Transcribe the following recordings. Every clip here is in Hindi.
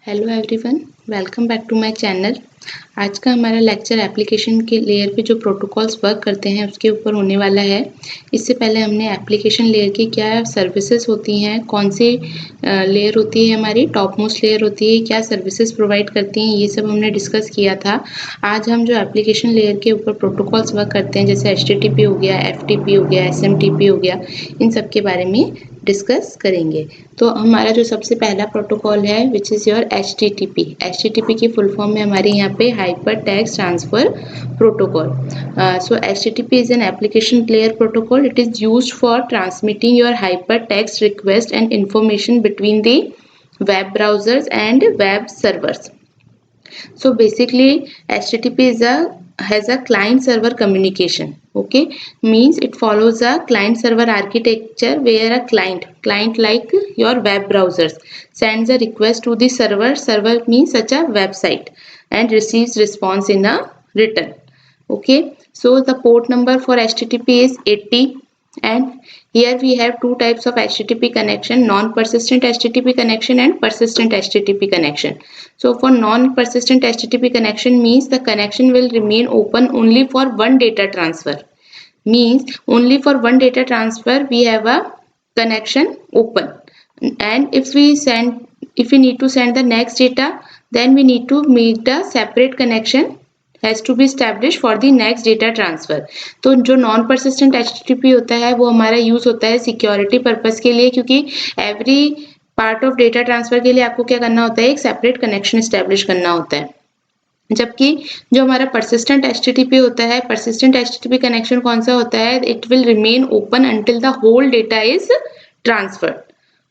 Hello everyone, welcome back to my channel. आज का हमारा लेक्चर एप्लीकेशन के लेयर पे जो प्रोटोकॉल्स वर्क करते हैं उसके ऊपर होने वाला है। इससे पहले हमने एप्लीकेशन लेयर की क्या सर्विसेज होती हैं, कौन सी लेयर होती है, हमारी टॉप मोस्ट लेयर होती है, क्या सर्विसेज प्रोवाइड करती हैं, ये सब हमने डिस्कस किया था। आज हम जो एप्लीकेशन लेयर के ऊपर प्रोटोकॉल्स वर्क करते हैं जैसे HTTP हो गया, FTP हो गया, SMTP हो गया, इन सब के बारे में डिस्कस करेंगे। तो हमारा जो सबसे पहला प्रोटोकॉल है which is your HTTP। HTTP की फुल फॉर्म में हमारे यहाँ पे hyper text transfer protocol. So HTTP is an application layer protocol. It is used for transmitting your hypertext request and information between the web browsers and web servers. So basically HTTP has a client server communication. Okay, means it follows a client server architecture where a client like your web browsers sends a request to the server means such a website, and receives response in a return. Okay, so the port number for HTTP is 80, and here we have two types of HTTP connection: non-persistent HTTP connection and persistent HTTP connection. So for non-persistent HTTP connection means the connection will remain open only for one data transfer. Means only for one data transfer we have a connection open, and if we need to send the next data, then we need to make the separate connection has to be established for the next data transfer. तो जो नॉन परसिस्टेंट HTTP होता है वो हमारा यूज होता है सिक्योरिटी पर्पस के लिए, क्योंकि every part of data transfer के लिए आपको क्या करना होता है, एक सेपरेट कनेक्शन एस्टेब्लिश करना होता है। जबकि जो हमारा persistent HTTP होता है, persistent HTTP कनेक्शन कौन सा होता है, it will remain open until the whole data is transferred.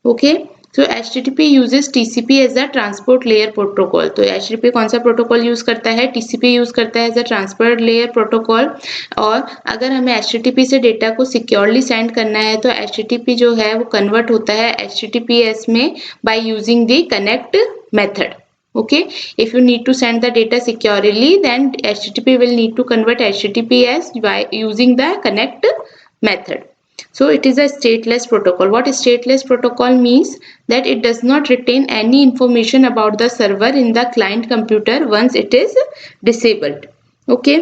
Okay, so HTTP uses TCP as a transport layer protocol. तो HTTP कौन सा प्रोटोकॉल यूज करता है, TCP यूज करता है as a transport layer protocol. और अगर हमें HTTP से डेटा को सिक्योरली सेंड करना है तो HTTP जो है वो कन्वर्ट होता है HTTPS में by using the connect method. Okay, if you need to send the data securely, then HTTP will need to convert HTTPS by using the connect method. So it is a stateless protocol. What stateless protocol means? That it does not retain any information about the server in the client computer once it is disabled. Okay,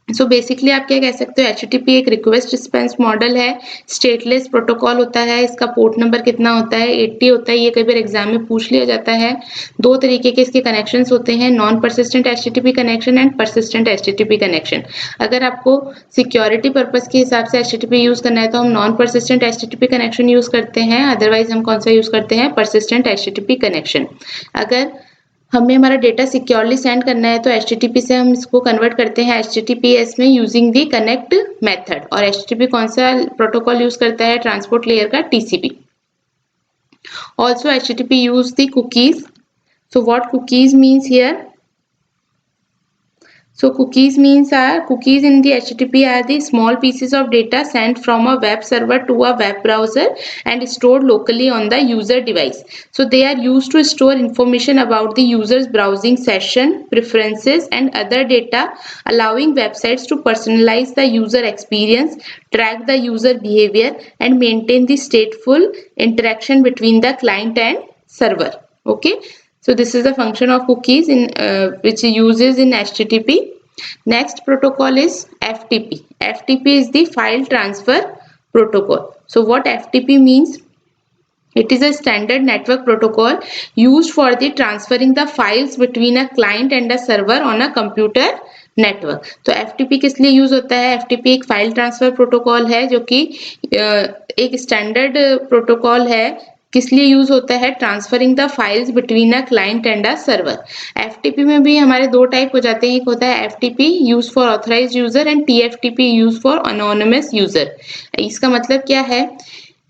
so basically आप क्या कह सकते हो, HTTP एक रिक्वेस्ट रिस्पांस मॉडल है, स्टेटलेस प्रोटोकॉल होता है, इसका पोर्ट नंबर कितना होता है, 80 होता है। ये कई बार एग्जाम में पूछ लिया जाता है। दो तरीके के इसके कनेक्शंस होते हैं, non persistent HTTP connection and persistent HTTP connection. अगर आपको सिक्योरिटी पर्पज के हिसाब से HTTP यूज करना है तो हम non persistent HTTP connection use करते हैं, अदरवाइज हम कौन सा यूज करते हैं, परसिस्टेंट HTTP कनेक्शन। अगर हमें हमारा डेटा सिक्योरली सेंड करना है तो HTTP से हम इसको कन्वर्ट करते हैं HTTPS में यूजिंग दी कनेक्ट मेथड। और HTTP कौन सा प्रोटोकॉल यूज करता है, ट्रांसपोर्ट लेयर का TCP। Also HTTP use the cookies. So what cookies means here, so cookies in the HTTP are the small pieces of data sent from a web server to a web browser and stored locally on the user device. So they are used to store information about the user's browsing session, preferences and other data, allowing websites to personalize the user experience, track the user behavior and maintain the stateful interaction between the client and server. Okay, so this is the function of cookies in which uses in HTTP. Next protocol is FTP. FTP is the file transfer protocol. So what FTP means? It is a standard network protocol used for the transferring the files between a client and a server on a computer network. तो FTP किस लिए यूज होता है, FTP एक फाइल ट्रांसफर प्रोटोकॉल है जो कि एक स्टैंडर्ड प्रोटोकॉल है। किस लिए यूज होता है, transferring the files between a client and a server. FTP में भी हमारे दो टाइप हो जाते हैं, एक होता है FTP use for authorised user and TFTP use for anonymous user. इसका मतलब क्या है,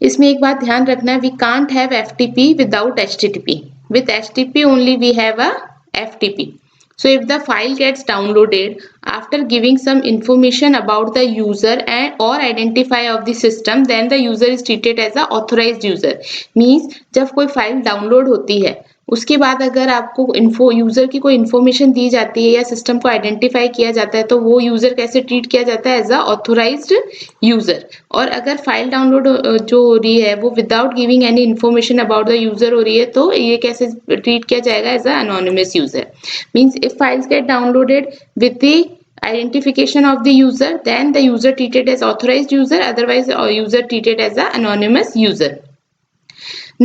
इसमें एक बात ध्यान रखना, we can't have FTP without HTTP। With HTTP only we have a FTP. So if the file gets downloaded after giving some information about the user and or identifier of the system, then the user is treated as a authorized user. Means जब कोई फाइल डाउनलोड होती है उसके बाद अगर आपको यूजर की कोई इन्फॉर्मेशन दी जाती है या सिस्टम को आइडेंटिफाई किया जाता है तो वो यूजर कैसे ट्रीट किया जाता है, एज अ ऑथोराइज्ड यूजर। और अगर फाइल डाउनलोड जो हो रही है वो without giving any information about the user हो रही है तो ये कैसे ट्रीट किया जाएगा, as a anonymous user. Means if files get downloaded with the identification of the user, then the user treated as authorized user, otherwise user treated as a anonymous user.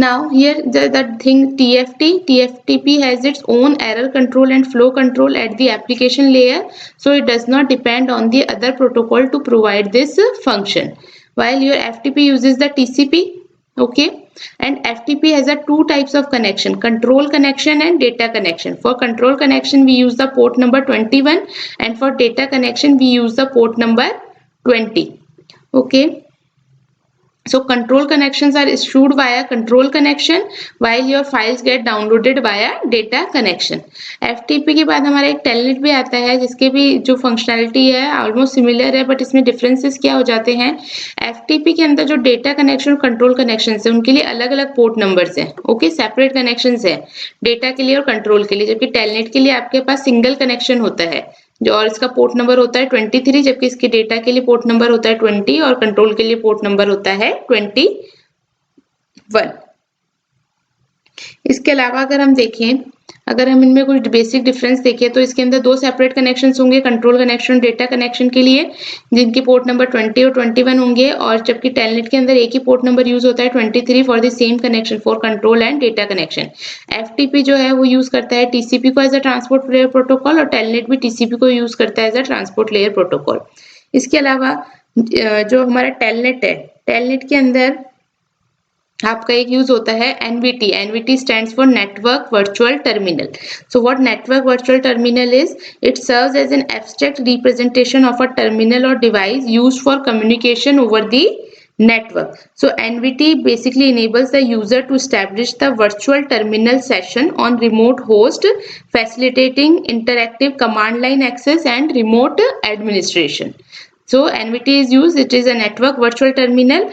Now here the thing TFTP has its own error control and flow control at the application layer, so it does not depend on the other protocol to provide this function, while your FTP uses the TCP. Okay, and FTP has a two types of connection: control connection and data connection. For control connection we use the port number 21, and for data connection we use the port number 20. Okay, so control connections are issued via control connection while your files get downloaded via data connection. FTP के बाद हमारा एक telnet भी आता है जिसके भी जो फंक्शनैलिटी है ऑलमोस्ट सिमिलर है, बट इसमें डिफरेंसेस क्या हो जाते हैं। FTP के अंदर जो डेटा कनेक्शन और कंट्रोल कनेक्शन है उनके लिए अलग अलग पोर्ट नंबर्स हैं। ओके, सेपरेट कनेक्शन है डेटा के लिए और कंट्रोल के लिए, जबकि टेलनेट के लिए आपके पास सिंगल कनेक्शन होता है जो, और इसका पोर्ट नंबर होता है 23, जबकि इसके डेटा के लिए पोर्ट नंबर होता है 20 और कंट्रोल के लिए पोर्ट नंबर होता है 21। इसके अलावा अगर हम देखें, अगर हम इनमें कुछ बेसिक डिफरेंस देखें तो इसके अंदर दो सेपरेट कनेक्शंस होंगे, कंट्रोल कनेक्शन डेटा कनेक्शन के लिए, जिनके पोर्ट नंबर 20 और 21 होंगे, और जबकि टेलनेट के अंदर एक ही पोर्ट नंबर यूज होता है 23 for the same connection for control and data connection. FTP जो है वो यूज करता है TCP को as a transport layer protocol, और टेलनेट भी TCP को यूज करता है as a transport layer protocol. इसके अलावा जो हमारा टेलनेट है, टेलनेट के अंदर आपका एक यूज होता है NVT. NVT stands for Network Virtual Terminal. So what Network Virtual Terminal is? It serves as an abstract representation of a terminal or device used for communication over the network. So NVT basically enables the user to establish the virtual terminal session on remote host, facilitating interactive command line access and remote administration. So NVT is used, it is a network virtual terminal.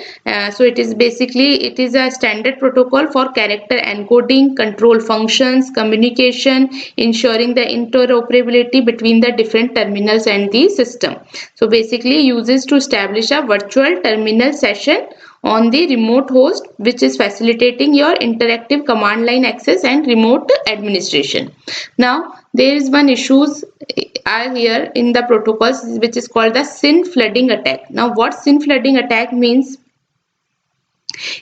So it is a standard protocol for character encoding, control functions, communication, ensuring the interoperability between the different terminals and the system. So basically uses to establish a virtual terminal session on the remote host, which is facilitating your interactive command line access and remote administration. Now there is one issues are here in the protocols which is called the SYN flooding attack. Now what SYN flooding attack means?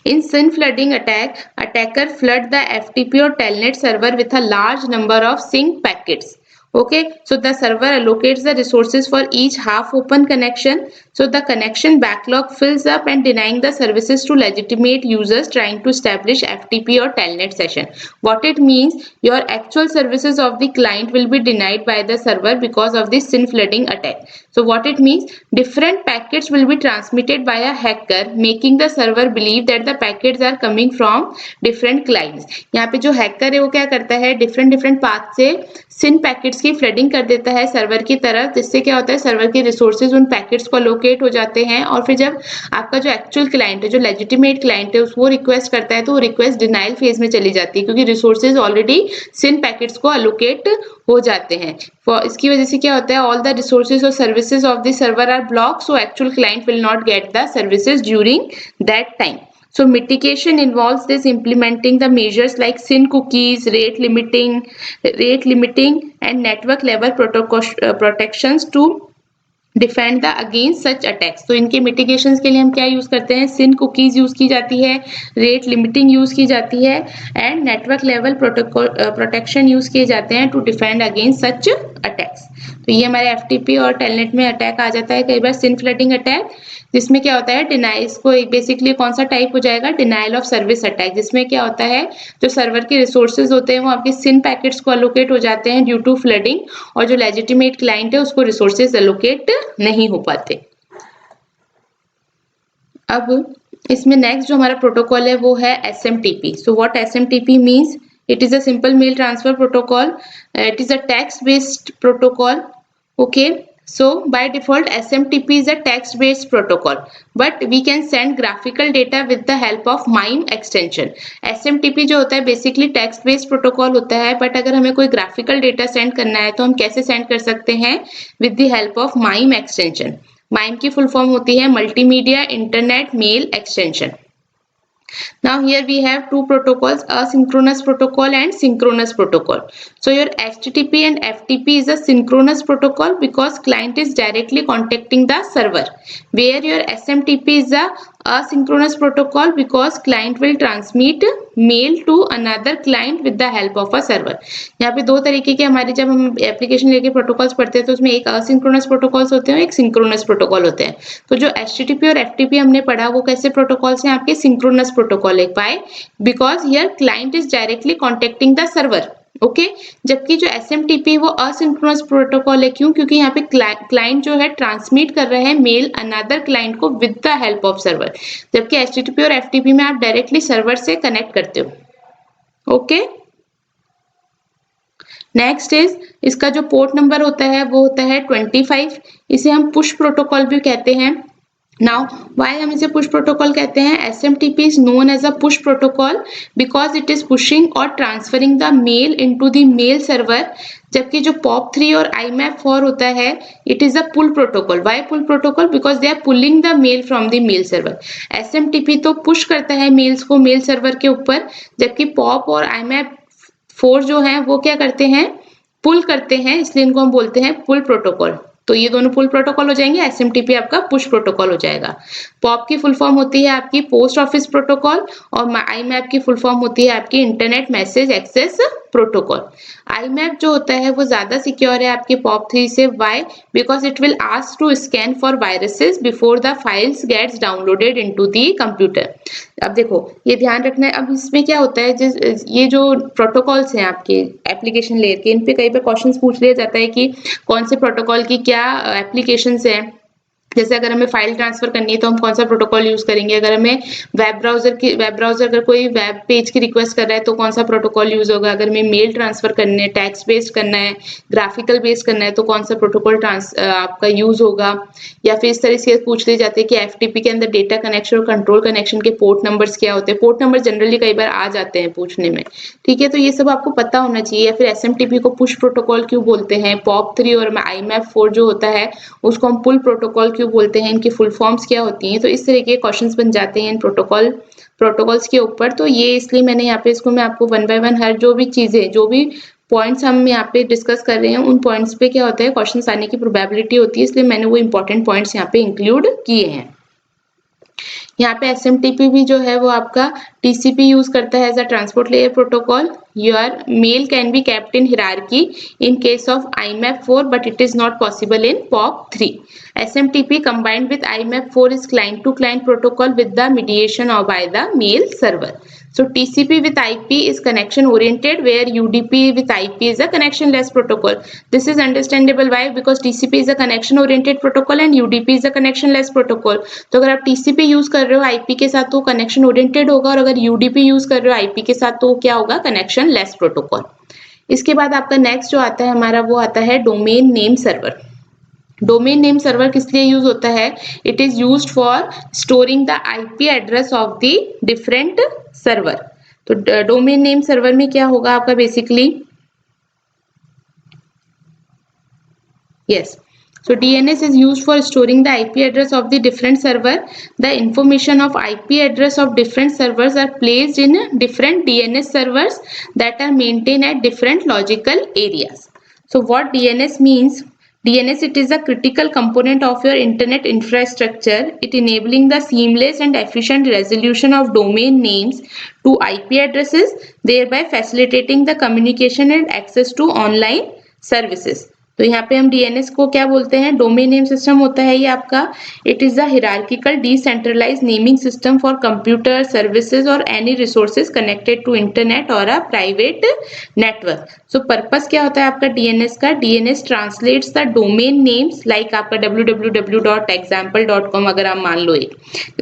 In SYN flooding attack, attacker flood the FTP or telnet server with a large number of sync packets. Okay, so the server allocates the resources for each half open connection, so the connection backlog fills up and denying the services to legitimate users trying to establish FTP or telnet session. What it means, your actual services of the client will be denied by the server because of this SYN flooding attack. So what it means, different packets will be transmitted by a hacker, making the server believe that the packets are coming from different clients. यहाँ पे जो hacker है वो क्या करता है, different path से SYN packets की फ्लडिंग कर देता है सर्वर की तरफ, जिससे क्या होता है सर्वर के रिसोर्सेज उन पैकेट्स को लोकेट हो जाते हैं, और फिर जब आपका जो एक्चुअल क्लाइंट है, जो लेजिटिमेट क्लाइंट है, वो रिक्वेस्ट करता है तो वो रिक्वेस्ट डिनाइल फेज में चली जाती है, क्योंकि रिसोर्सेज ऑलरेडी SYN पैकेट्स को अलोकेट हो जाते हैं। इसकी वजह से क्या होता है, ऑल द रिसोर्सेज और services of the server are blocked, so actual client will not get the services during that time. So mitigation involves this implementing the measures like SYN cookies, rate limiting and network level protections to defend the against such attacks. तो इनके मिटिगेशंस के लिए हम क्या यूज करते हैं, SYN कुकीज यूज की जाती है, रेट लिमिटिंग यूज की जाती है and network level protection use किए जाते हैं to defend against such attacks. तो ये हमारे FTP और टेलनेट में अटैक आ जाता है कई बार, SYN फ्लडिंग अटैक, जिसमें क्या होता है डिनाइल्स को बेसिकली कौन सा टाइप हो जाएगा, डिनाइल ऑफ सर्विस अटैक, जिसमें क्या होता है जो सर्वर के रिसोर्सेज होते हैं वो आपके SYN पैकेट्स को अलोकेट हो जाते हैं ड्यू टू फ्लडिंग, और जो लेजिटिमेट क्लाइंट है उसको रिसोर्सेज अलोकेट नहीं हो पाते. अब इसमें नेक्स्ट जो हमारा प्रोटोकॉल है वो है SMTP. So what SMTP means, it is a simple mail transfer protocol, it is a text based protocol. Okay, So by default SMTP is a text based protocol, but we can send graphical data with the help of MIME extension. SMTP जो होता है बेसिकली टेक्स्ट बेस्ड प्रोटोकॉल होता है, बट अगर हमें कोई ग्राफिकल डेटा सेंड करना है तो हम कैसे सेंड कर सकते हैं? With the help of MIME extension. MIME की फुल फॉर्म होती है multimedia internet mail extension. Now here we have two protocols, asynchronous protocol and synchronous protocol. So your HTTP and FTP is a synchronous protocol because client is directly contacting the server, where your SMTP is a asynchronous protocol because client will transmit mail to another client with the help of a server. यहाँ पे दो तरीके के हमारे जब हम एप्लीकेशन लेके प्रोटोकॉल्स पढ़ते हैं तो उसमें एक असिंक्रोनस प्रोटोकॉल्स होते हैं, एक सिंक्रोनस प्रोटोकॉल होते हैं. तो जो HTTP और FTP हमने पढ़ा वो कैसे प्रोटोकॉल्स हैं? आपके सिंक्रोनस प्रोटोकॉल है. Why? Because here client is directly contacting the server. Okay जबकि जो SMTP वो असिंक्रोनस प्रोटोकॉल है. क्यों? क्योंकि यहाँ पे क्लाइंट जो है ट्रांसमिट कर रहे हैं मेल अनदर क्लाइंट को with the help of server, जबकि HTTP और FTP में आप डायरेक्टली सर्वर से कनेक्ट करते हो. ओके नेक्स्ट इज इसका जो पोर्ट नंबर होता है वो होता है 25. इसे हम पुश प्रोटोकॉल भी कहते हैं. Now, why हम इसे push protocol कहते हैं? SMTP is known as a push protocol because it is pushing or transferring the mail into the mail server. जबकि जो POP3 और IMAP4 होता है, it is a pull protocol. Why pull protocol? Because they are pulling the mail from the mail server. SMTP तो push करता है मेल्स को मेल सर्वर के ऊपर, जबकि POP और IMAP4 जो है वो क्या करते हैं? पुल करते हैं, इसलिए इनको हम बोलते हैं पुल प्रोटोकॉल. तो ये दोनों पुल प्रोटोकॉल हो जाएंगे, SMTP आपका पुश प्रोटोकॉल हो जाएगा. पॉप की फुल फॉर्म होती है आपकी पोस्ट ऑफिस प्रोटोकॉल और IMAP की फुल फॉर्म होती है आपकी internet message access protocol. IMAP जो होता है वो ज्यादा सिक्योर है आपके POP3 से. Why? Because it will ask to scan for viruses before the files gets downloaded into the computer. अब देखो ये ध्यान रखना है. अब इसमें क्या होता है, ये जो प्रोटोकॉल्स हैं आपके एप्लीकेशन लेयर के, इन पे कई बार क्वेश्चंस पूछ लिया जाता है कि कौन से प्रोटोकॉल की क्या एप्लीकेशंस हैं. जैसे अगर हमें फाइल ट्रांसफर करनी है तो हम कौन सा प्रोटोकॉल यूज करेंगे. अगर हमें वेब ब्राउजर अगर कोई वेब पेज की रिक्वेस्ट कर रहा है तो कौन सा प्रोटोकॉल यूज होगा. अगर हमें मेल ट्रांसफर करने है, टेक्स्ट बेस्ड करना है, ग्राफिकल बेस्ड करना है तो कौन सा प्रोटोकॉल आपका यूज होगा. या फिर इस तरह से पूछ लिए जाते हैं कि FTP के अंदर डेटा कनेक्शन और कंट्रोल कनेक्शन के पोर्ट नंबर्स क्या होते हैं. पोर्ट नंबर जनरली कई बार आ जाते हैं पूछने में. ठीक है, तो ये सब आपको पता होना चाहिए. या फिर SMTP को पुश प्रोटोकॉल क्यों बोलते हैं, POP3 और IMAP4 जो होता है उसको हम पुल प्रोटोकॉल क्यों बोलते हैं, इनकी फुल फॉर्म्स क्या होती हैं. तो इस तरह के क्वेश्चंस बन जाते हैं इन प्रोटोकॉल्स के ऊपर. तो ये इसलिए मैंने यहाँ पे इसको मैं आपको वन बाय वन हर जो भी चीजें जो भी पॉइंट्स हम यहाँ पे डिस्कस कर रहे हैं उन पॉइंट्स पे क्या होता है क्वेश्चंस आने की प्रोबेबिलिटी होती है, इसलिए मैंने वो इंपॉर्टेंट पॉइंट्स यहाँ पे इंक्लूड किए हैं. यहाँ पे SMTP भी जो है वो आपका TCP यूज करता है as a transport layer protocol. Your mail can be kept in hierarchy in case of IMAP4, but it is not possible in POP3. SMTP combined with IMAP4 is client-to-client protocol with the mediation of by the mail server. So TCP with IP is connection oriented, where UDP with IP is a connectionless protocol. This is understandable. Why? Because TCP is a connection oriented protocol and UDP is a connectionless protocol. तो अगर आप TCP यूज कर रहे हो IP के साथ तो कनेक्शन ओरिएंटेड होगा, और अगर UDP यूज कर रहे हो IP के साथ तो क्या होगा, कनेक्शन लेस प्रोटोकॉल. इसके बाद आपका नेक्स्ट जो आता है हमारा वो आता है domain name server. Domain name server किस लिए यूज होता है? It is used for storing the IP address of the different server. तो डोमेन नेम सर्वर में क्या होगा आपका basically, yes, so DNS is used for storing the IP address of the different server. The information of IP address of different servers are placed in different DNS servers that are maintained at different logical areas. So what DNS means? DNS, it is a critical component of your internet infrastructure. It enabling the seamless and efficient resolution of domain names to IP addresses, thereby facilitating the communication and access to online services. तो यहाँ पे हम DNS को क्या बोलते हैं, डोमेन नेम सिस्टम होता है ये आपका. It is a hierarchical decentralised naming system for computer services और any resources connected to internet और a private network. So purpose क्या होता है आपका DNS का? DNS translates the domain names like आपका www.example.com अगर आप मान लो, एक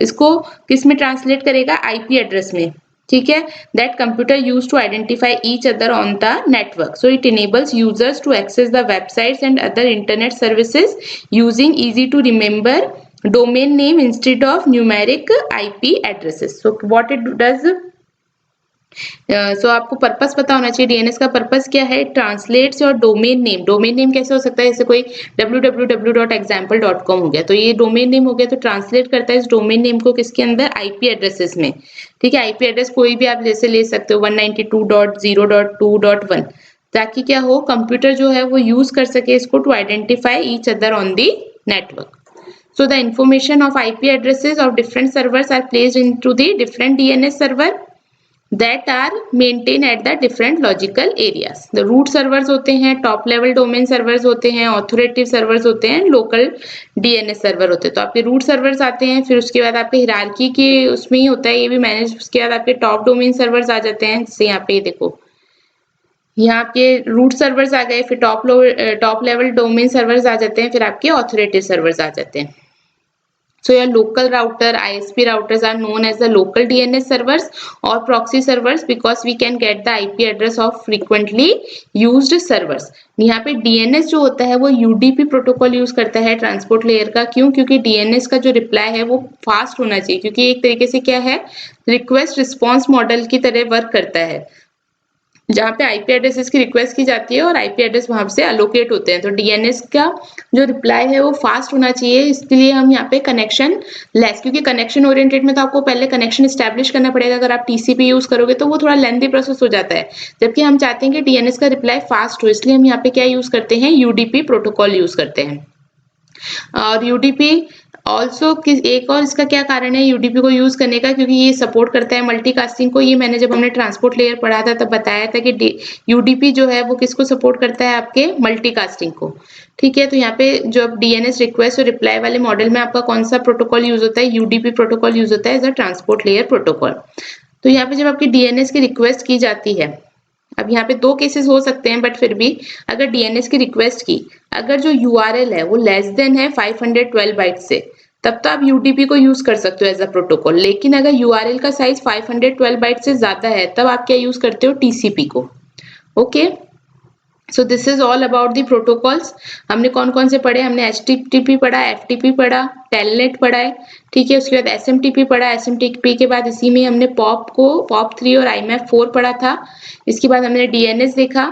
इसको किस में ट्रांसलेट करेगा, IP एड्रेस में. ठीक है, that computer used to identify each other on the network. So it enables users to access the websites and other internet services using easy to remember domain name instead of numeric IP addresses. So what it does, आपको पर्पस पता होना चाहिए। डीएनएस का पर्पस क्या है? Translates your domain name. Domain name कैसे हो सकता है? जैसे कोई www.example.com हो गया, तो ये डोमेन नेम हो गया, तो ट्रांसलेट करता है इस डोमेन नेम को किसके अंदर? आईपी एड्रेसेस में। ठीक है, आईपी एड्रेस कोई भी आप जैसे ले सकते हो 192.0.2.1, ताकि क्या हो, कंप्यूटर जो है वो यूज कर सके इसको to identify each other on the network. So the information of IP addresses of different servers are placed into the different DNS server that are maintained at the different logical areas. The root servers होते हैं, top level domain servers होते हैं, authoritative servers होते हैं, local DNS server होते हैं. तो आपके root servers आते हैं, फिर उसके बाद आपके hierarchy के उसमें ही होता है ये भी मैनेज. उसके बाद आपके top domain servers आ जाते हैं, जैसे यहाँ पे देखो, यहाँ आपके रूट सर्वर्स आ गए, फिर टॉप लेवल डोमेन सर्वर्स आ जाते हैं, फिर आपके ऑथोरिटेटिव सर्वर्स आ जाते हैं. So your local router, ISP routers are known as the local DNS servers or proxy servers because we can get the IP address of frequently used servers. यहाँ पे DNS जो होता है वो UDP प्रोटोकॉल यूज करता है ट्रांसपोर्ट लेयर का. क्यों? क्योंकि DNS का जो रिप्लाई है वो फास्ट होना चाहिए, क्योंकि एक तरीके से क्या है, रिक्वेस्ट रिस्पॉन्स मॉडल की तरह वर्क करता है, जहाँ पे आईपी एड्रेसेस की रिक्वेस्ट की जाती है और आईपी एड्रेस वहां से अलोकेट होते हैं. तो डीएनएस का जो रिप्लाई है वो फास्ट होना चाहिए, इसलिए हम यहाँ पे कनेक्शन लेस, क्योंकि कनेक्शन ओरिएंटेड में तो आपको पहले कनेक्शन स्टैब्लिश करना पड़ेगा. अगर आप टीसीपी यूज करोगे तो वो थोड़ा लेंथी प्रोसेस हो जाता है, जबकि हम चाहते हैं कि डीएनएस का रिप्लाई फास्ट हो, इसलिए हम यहाँ पे क्या यूज करते हैं? यूडीपी प्रोटोकॉल यूज करते हैं. और यूडीपी ऑल्सो एक और इसका क्या कारण है यूडीपी को यूज करने का? क्योंकि ये सपोर्ट करता है मल्टीकास्टिंग को. ये मैंने जब हमने ट्रांसपोर्ट लेयर पढ़ा था तब बताया था कि यूडीपी जो है वो किसको सपोर्ट करता है? आपके मल्टीकास्टिंग को. ठीक है, तो यहाँ पे जो डीएनएस रिक्वेस्ट और रिप्लाई वाले मॉडल में आपका कौन सा प्रोटोकॉल यूज होता है? यूडीपी प्रोटोकॉल यूज होता है as a transport layer protocol. तो यहाँ पे जब आपकी डीएनएस की रिक्वेस्ट की जाती है, अब यहाँ पे दो केसेस हो सकते हैं, बट फिर भी अगर डीएनएस की रिक्वेस्ट की, अगर जो यूआरएल है वो लेस देन है 512 बाइट से, तब तो आप यूडीपी को यूज कर सकते हो एज अ प्रोटोकॉल. लेकिन अगर यूआरएल का साइज 512 बाइट से ज्यादा है, तब आप क्या यूज करते हो? टीसीपी को. Okay, so this is all about the protocols. हमने कौन कौन से पढ़े? हमने एचटीटीपी पढ़ा, एफटीपी पढ़ा, टेलनेट पढ़ा है. ठीक है, उसके बाद एसएमटीपी पढ़ा. एसएमटीपी के बाद इसी में हमने पॉप 3 और आईमैप 4 पढ़ा था. इसके बाद हमने डीएनएस देखा.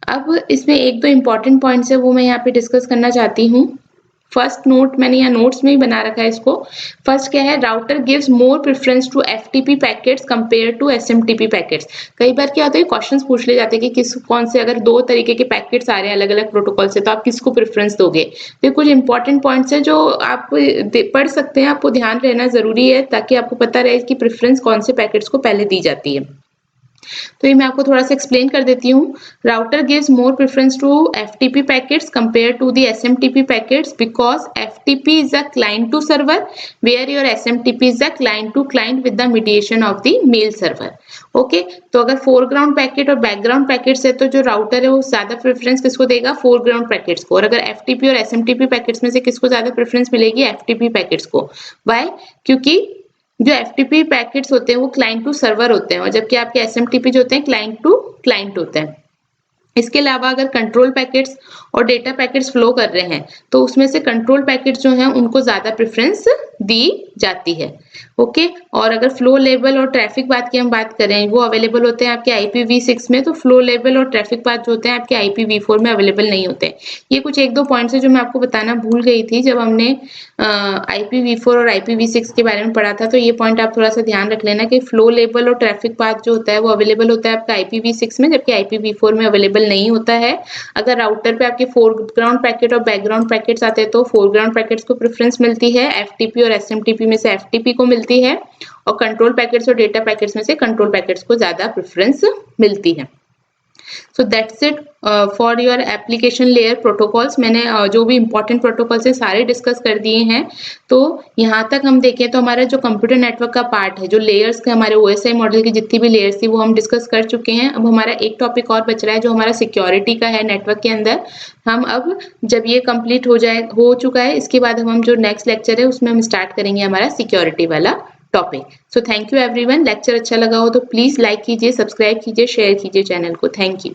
अब इसमें एक दो इंपॉर्टेंट पॉइंट्स है वो मैं यहाँ पे डिस्कस करना चाहती हूँ. फर्स्ट नोट मैंने यहाँ नोट्स में ही बना रखा है इसको. फर्स्ट क्या है? Router gives more preference to FTP packets compare to SMTP packets. कई बार क्या होता है, क्वेश्चंस पूछ ले जाते हैं कि किस कौन से, अगर दो तरीके के पैकेट्स आ रहे हैं अलग अलग प्रोटोकॉल से, तो आप किसको प्रेफरेंस दोगे? तो कुछ इंपॉर्टेंट पॉइंट्स है जो आप पढ़ सकते हैं, आपको ध्यान रहना जरूरी है ताकि आपको पता रहे कि प्रेफरेंस कौन से पैकेट्स को पहले दी जाती है. तो ये मैं आपको थोड़ा सा एक्सप्लेन कर देती हूँ. Router gives more preference to FTP packets compare to the SMTP packets because FTP is a client to server where your SMTP is a client to client with the mediation of the mail server. Okay, तो अगर फोरग्राउंड पैकेट और बैकग्राउंड पैकेट्स है तो जो राउटर है वो ज्यादा प्रेफरेंस किसको देगा? फोरग्राउंड पैकेट्स को. और अगर एफटीपी और एसएमटीपी पैकेट्स में से किसको ज्यादा प्रेफरेंस मिलेगी? एफटीपी पैकेट्स को. व्हाई? क्योंकि जो एफटीपी पैकेट्स होते हैं वो क्लाइंट टू सर्वर होते हैं, और जबकि आपके एसएमटीपी जो होते हैं क्लाइंट टू क्लाइंट होते हैं. इसके अलावा अगर कंट्रोल पैकेट्स और डेटा पैकेट्स फ्लो कर रहे हैं तो उसमें से कंट्रोल पैकेट्स जो हैं उनको ज्यादा प्रेफरेंस दी जाती है. ओके, और अगर फ्लो लेवल और ट्रैफिक पाथ की हम बात करें, वो अवेलेबल होते हैं आपके IPv6 में, तो फ्लो लेवल और ट्रैफिक पाथ जो होते हैं आपके IPv4 में अवेलेबल नहीं होते. ये कुछ एक दो पॉइंट्स है जो मैं आपको बताना भूल गई थी जब हमने IPv4 और IPv6 के बारे में पढ़ा था. तो ये पॉइंट आप थोड़ा सा ध्यान रख लेना कि फ्लो लेवल और ट्रैफिक पाथ जो होता है वो अवेलेबल होता है आपका IPv6 में, जबकि IPv4 में अवेलेबल नहीं होता है. अगर राउटर पे आपके फोरग्राउंड पैकेट और बैकग्राउंड पैकेट्स आते हैं तो फोरग्राउंड पैकेट्स को प्रेफरेंस मिलती है, एफटीपी और एसएमटीपी में से एफटीपी को मिलती है, और कंट्रोल पैकेट्स और डेटा पैकेट्स में से कंट्रोल पैकेट्स को ज्यादा प्रेफरेंस मिलती है. So that's it for your application layer protocols. मैंने जो भी इंपॉर्टेंट प्रोटोकॉल्स है सारे डिस्कस कर दिए हैं. तो यहाँ तक हम देखें तो हमारा जो कंप्यूटर नेटवर्क का पार्ट है, जो लेयर्स के हमारे OSI मॉडल की जितनी भी लेयर्स थी वो हम डिस्कस कर चुके हैं. अब हमारा एक टॉपिक और बच रहा है जो हमारा सिक्योरिटी का है नेटवर्क के अंदर. हम अब जब ये कंप्लीट हो चुका है, इसके बाद हम जो नेक्स्ट लेक्चर है उसमें हम स्टार्ट करेंगे हमारा सिक्योरिटी वाला topic. So thank you everyone. Lecture अच्छा लगा हो तो प्लीज लाइक कीजिए, सब्सक्राइब कीजिए, शेयर कीजिए चैनल को। Thank you.